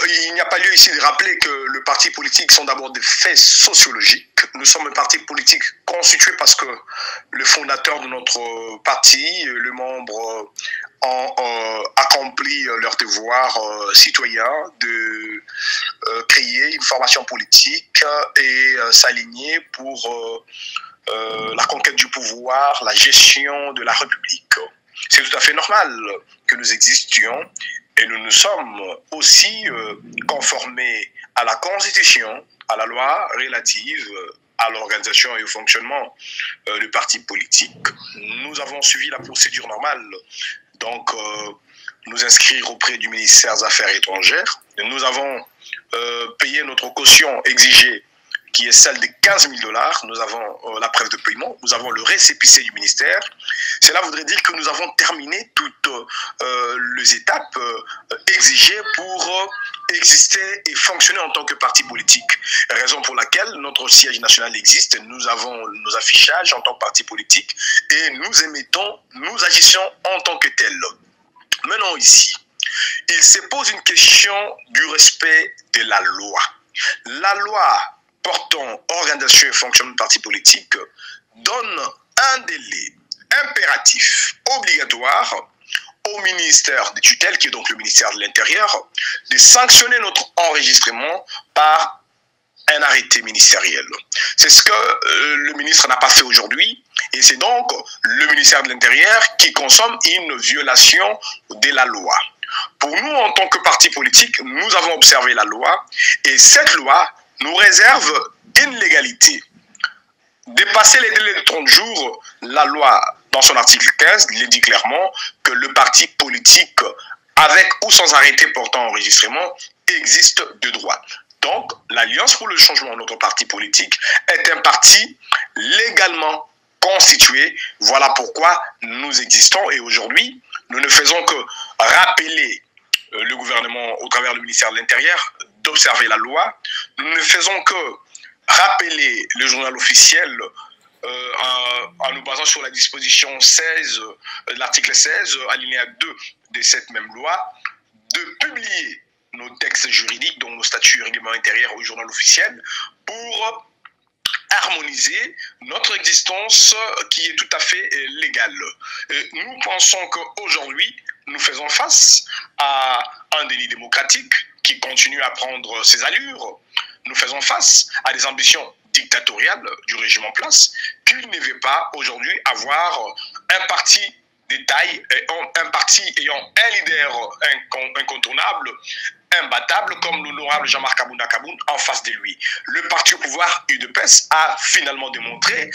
il n'y a pas lieu ici de rappeler que le parti politique sont d'abord des faits sociologiques. Nous sommes un parti politique constitué parce que le fondateur de notre parti, les membres ont accompli leur devoir citoyen de créer une formation politique et s'aligner pour la conquête du pouvoir, la gestion de la République. C'est tout à fait normal que nous existions et nous nous sommes aussi conformés à la Constitution, à la loi relative à l'organisation et au fonctionnement du parti politique. Nous avons suivi la procédure normale, donc nous inscrire auprès du ministère des Affaires étrangères. Nous avons payé notre caution exigée, qui est celle de 15 000 $. Nous avons la preuve de paiement, nous avons le récépissé du ministère. Cela voudrait dire que nous avons terminé toutes les étapes exigées pour exister et fonctionner en tant que parti politique. Raison pour laquelle notre siège national existe, nous avons nos affichages en tant que parti politique et nous émettons, nous agissons en tant que tels. Maintenant ici, il se pose une question du respect de la loi. La loi portant organisation et fonctionnement de parti politique donne un délai impératif, obligatoire, au ministère des tutelles, qui est donc le ministère de l'Intérieur, de sanctionner notre enregistrement par un arrêté ministériel. C'est ce que le ministre n'a pas fait aujourd'hui, et c'est donc le ministère de l'Intérieur qui consomme une violation de la loi. Pour nous, en tant que parti politique, nous avons observé la loi, et cette loi nous réserve une légalité. Dépasser les délais de 30 jours, la loi, dans son article 15, il dit clairement que le parti politique, avec ou sans arrêté portant enregistrement, existe de droit. Donc, l'Alliance pour le changement de notre parti politique est un parti légalement constitué. Voilà pourquoi nous existons et aujourd'hui, nous ne faisons que rappeler le gouvernement au travers du ministère de l'Intérieur d'observer la loi. Nous ne faisons que rappeler le journal officiel en nous basant sur la disposition 16, l'article 16, alinéa 2 de cette même loi, de publier nos textes juridiques, dont nos statuts règlements intérieurs au journal officiel, pour harmoniser notre existence qui est tout à fait légale. Et nous pensons qu'aujourd'hui, nous faisons face à un délit démocratique qui continue à prendre ses allures. Nous faisons face à des ambitions dictatoriales du régime en place, qu'il ne veut pas aujourd'hui avoir un parti de taille, un parti ayant un leader incontournable, imbattable, comme l'honorable Jean-Marc Abounda Kaboun en face de lui. Le parti au pouvoir, UDPS, a finalement démontré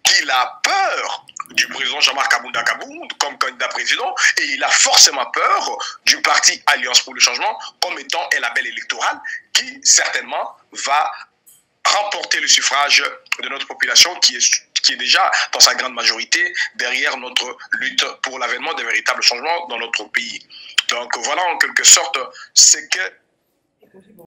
qu'il a peur du président Jean-Marc Abounda Kaboun comme candidat président et il a forcément peur du parti Alliance pour le changement comme étant un label électoral qui certainement va remporter le suffrage de notre population qui est déjà dans sa grande majorité derrière notre lutte pour l'avènement des véritables changements dans notre pays. Donc voilà en quelque sorte ce que